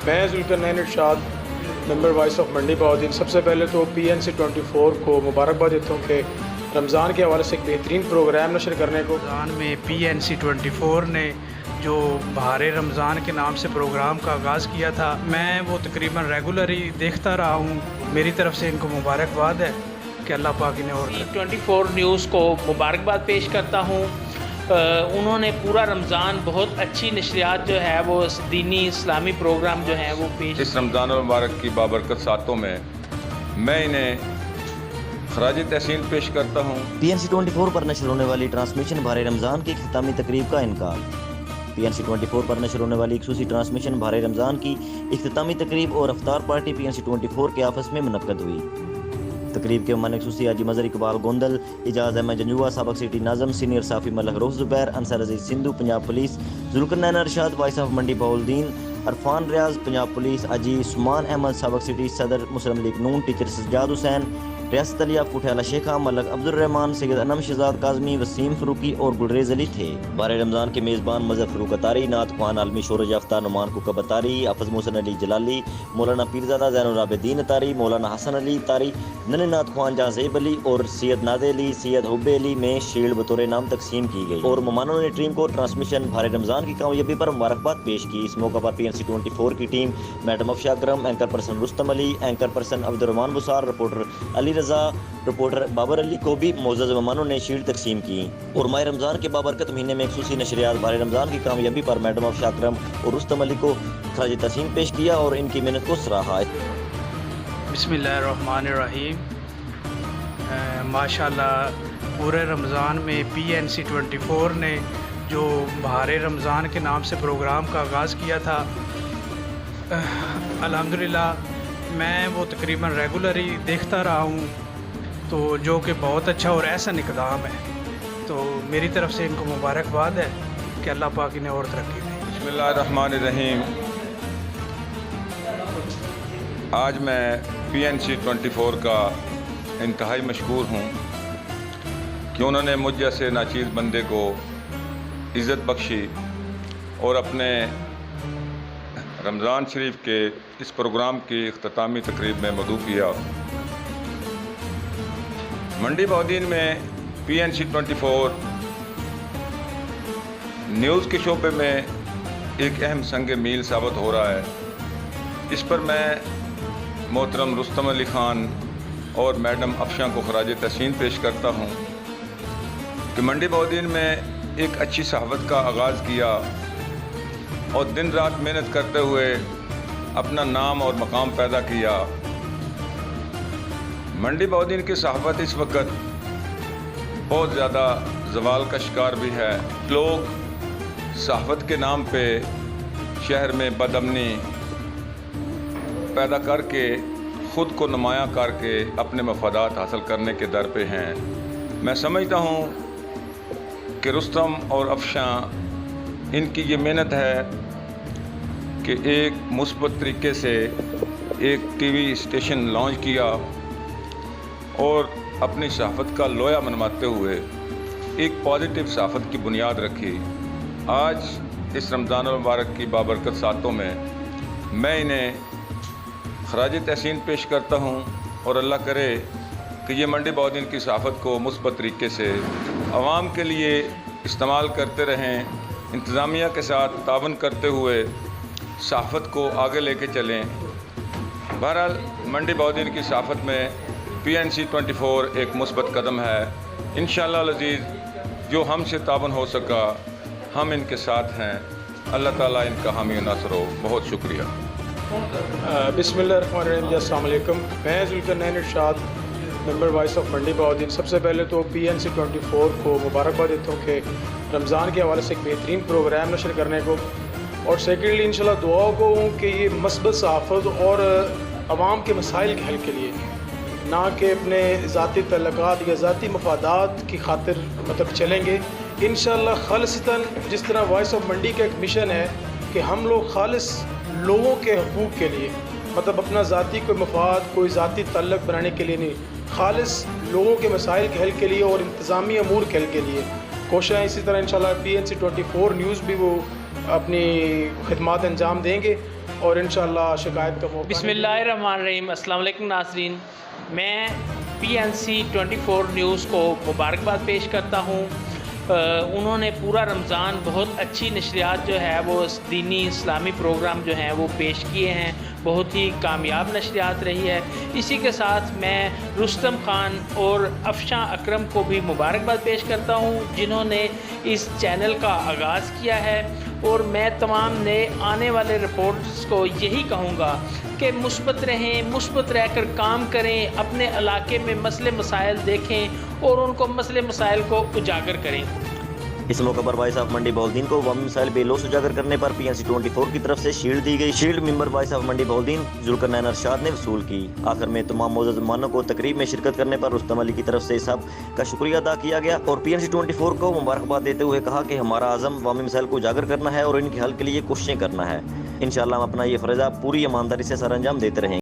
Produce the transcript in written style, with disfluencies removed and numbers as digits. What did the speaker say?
میں ذوالقرنین ارشاد ممبر voice of Mandi Bahauddin, سب سے پہلے تو PNC24 کو مبارکباد دیتا ہوں کہ رمضان کے حوالے سے ایک بہترین پروگرام نشر کرنے کو رمضان میں PNC24 نے جو بہار رمضان کے نام سے پروگرام کا آغاز کیا تھا، میں وہ تقریباً ریگولرلی دیکھتا رہا ہوں۔ میری طرف سے ان کو مبارکباد ہے کہ اللہ پاک انہیں اور 24 نیوز کو مبارکباد پیش کرتا ہوں۔ انہوں نے پورا رمضان بہت اچھی نشریات جو ہے وہ دینی اسلامی پروگرام جو ہیں وہ پیش اس رمضان المبارک کی بابرکت ساتوں میں میں انہیں خراج تحسین پیش کرتا ہوں۔ PNC24 پر نشر ہونے والی ٹرانسمیشن بہار رمضان کی اختتامی تقریب کا انعقاد۔ PNC24 پر نشر ہونے والی خصوصی ٹرانسمیشن بہار رمضان کی اختتامی تقریب اور افطار پارٹی PNC24 کے آفس میں منعقد ہوئی۔ تقریب کے مہمان خصوصی حاجی مظہر اقبال گوندل، اعجاز احمد جنجوعہ سابق سٹی ناظم، سینئر صحافی ملک Rooh Zubair, Ansar Aziz Sandhu Punjab police, Zulqarnain Irshad voice of Mandi Bahauddin, Irfan Riaz Punjab police, Haji Usman Ahmed سابق سٹی صدر مسلم لیگ نون، ٹیچر سجاد حسین، ریاست علیہ کوٹھیالہ شیخہ، ملک عبدالرحمان، سید انم شہزاد کاظمی، وسیم فروقی اور گلریز علی تھے۔ بہار رمضان کے میزبان مظہر فروق اتاری، نعت خوان عالمی شہرت یافتہ نعمان کوکب اتاری، حافظ محسن علی جلالی، مولانا پیرزادہ زین العابدین اتاری، مولانا حسن علی اتاری، ننے نعت خوان جہاں زیب علی اور سید نادے علی، سید حب علی میں شیلڈ بطور انعام تقسیم کی گئی اور مہمانوں نے ٹیم کو ٹرانسمیشن بہار رمضان کی کامیابی پر مبارکباد پیش کی۔ اس موقع پر PNC24 کی ٹیم میڈم افشا اکرم، اینکر پرسن رستم علی، anchor person Abdul Rahman بسار، reporter Ali Raza, reporter Babar علی کو بھی معزز مہمانوں نے شیلڈ تقسیم کی اور ماہ رمضان کے بابرکت مہینے میں خصوصی نشریات بہار رمضان کی کامیابی پر میڈم افشا اکرم اور رستم علی کو خراج تحسین پیش کیا اور ان کی محنت کو سراہا۔ بسم اللہ الرحمن الرحیم۔ ماشاءاللہ پورے رمضان میں PNC24 نے جو بہار رمضان کے نام سے پروگرام کا آغاز کیا تھا، الحمدللہ میں وہ تقریباً ریگولرلی دیکھتا رہا ہوں، تو جو کہ بہت اچھا اور احسن اقدام ہے، تو میری طرف سے ان کو مبارکباد ہے کہ اللہ پاک انہیں اور ترقی دے۔ بسم اللہ الرحمن الرحیم۔ آج میں PNC24 کا انتہائی مشکور ہوں کہ انہوں نے مجھ جیسے ناچیز بندے کو عزت بخشی اور اپنے رمضان شریف کے اس پروگرام کی اختتامی تقریب میں مدعو کیا۔ منڈی بہاؤالدین میں PNC24 نیوز کے شعبے میں ایک اہم سنگ میل ثابت ہو رہا ہے۔ اس پر میں محترم رستم علی خان اور میڈم افشاں کو خراج تحسین پیش کرتا ہوں کہ منڈی بہاؤالدین میں ایک اچھی صحافت کا آغاز کیا اور دن رات محنت کرتے ہوئے اپنا نام اور مقام پیدا کیا۔ منڈی بہاؤالدین کی صحافت اس وقت بہت زیادہ زوال کا شکار بھی ہے۔ لوگ صحافت کے نام پہ شہر میں بدامنی پیدا کر کے خود کو نمایاں کر کے اپنے مفادات حاصل کرنے کے در پہ ہیں۔ میں سمجھتا ہوں کہ رستم اور افشاں ان کی یہ محنت ہے کہ ایک مثبت طریقے سے ایک TV اسٹیشن لانچ کیا اور اپنی صحافت کا لویا منواتے ہوئے ایک پازیٹیو صحافت کی بنیاد رکھی۔ آج اس رمضان المبارک کی بابرکت ساتوں میں میں انہیں خراج تحسین پیش کرتا ہوں اور اللہ کرے کہ یہ منڈی بہاؤالدین کی صحافت کو مثبت طریقے سے عوام کے لیے استعمال کرتے رہیں، انتظامیہ کے ساتھ تعاون کرتے ہوئے صحافت کو آگے لے کے چلیں۔ بہرحال منڈی بہاؤالدین کی صحافت میں PNC24 ایک مثبت قدم ہے۔ انشاءاللہ العزیز جو ہم سے تعاون ہو سکا ہم ان کے ساتھ ہیں۔ اللہ تعالیٰ ان کا حامی و ناصر ہو۔ بہت شکریہ۔ بسم اللہ الرحمن الرحیم۔ السلام علیکم۔ میں ذوالقرنین ارشاد ممبر وائس آف منڈی بہاؤالدین، سب سے پہلے تو PNC24 کو مبارکباد دیتا ہوں کہ رمضان کے حوالے سے ایک بہترین پروگرام نشر کرنے کو، اور سیکنڈلی انشاءاللہ دعا کو ہوں کہ یہ مثبت صحافت اور عوام کے مسائل کے حل کے لیے، نہ کہ اپنے ذاتی تعلقات یا ذاتی مفادات کی خاطر چلیں گے۔ انشاءاللہ خالصتاً جس طرح وائس آف منڈی کا ایک مشن ہے کہ ہم لوگ خالص لوگوں کے حقوق کے لیے، اپنا ذاتی کوئی مفاد، کوئی ذاتی تعلق بنانے کے لیے نہیں، خالص لوگوں کے مسائل کے حل کے لیے اور انتظامی امور کے حل کے لیے کوششیں۔ اسی طرح انشاءاللہ PNC24 نیوز بھی وہ اپنی خدمات انجام دیں گے اور انشاءاللہ شکایت کا موقع بسم اللہ الرحمن الرحیم۔ السلام علیکم ناظرین، میں PNC 24 نیوز کو مبارکباد پیش کرتا ہوں۔ انہوں نے پورا رمضان بہت اچھی نشریات جو ہے وہ دینی اسلامی پروگرام جو ہیں وہ پیش کیے ہیں، بہت ہی کامیاب نشریات رہی ہے۔ اسی کے ساتھ میں رستم خان اور افشاں اکرم کو بھی مبارکباد پیش کرتا ہوں جنہوں نے اس چینل کا آغاز کیا ہے، اور میں تمام نئے آنے والے رپورٹرز کو یہی کہوں گا کہ مثبت رہیں، مثبت رہ کر کام کریں، اپنے علاقے میں مسئلے مسائل دیکھیں اور ان کو مسئلے مسائل کو اجاگر کریں۔ اس موقع پر وائس آف منڈی بہلدین کو عوامی مسائل بے لوث اجاگر کرنے پر PNC 24 کی طرف سے شیلڈ دی گئی۔ شیلڈ ممبر وائس آف منڈی بہلدین ذوالقرنین ارشاد نے وصول کی۔ آخر میں تمام معزز مہمانوں کو تقریب میں شرکت کرنے پر رستم علی کی طرف سے سب کا شکریہ ادا کیا گیا اور PNC 24 کو مبارکباد دیتے ہوئے کہا کہ ہمارا عزم عوامی مسائل کو اجاگر کرنا ہے اور ان کے حل کے لیے کوششیں کرنا ہے۔ انشاءاللہ ہم اپنا یہ فرض پوری ایمانداری سے سر انجام دیتے رہیں گے۔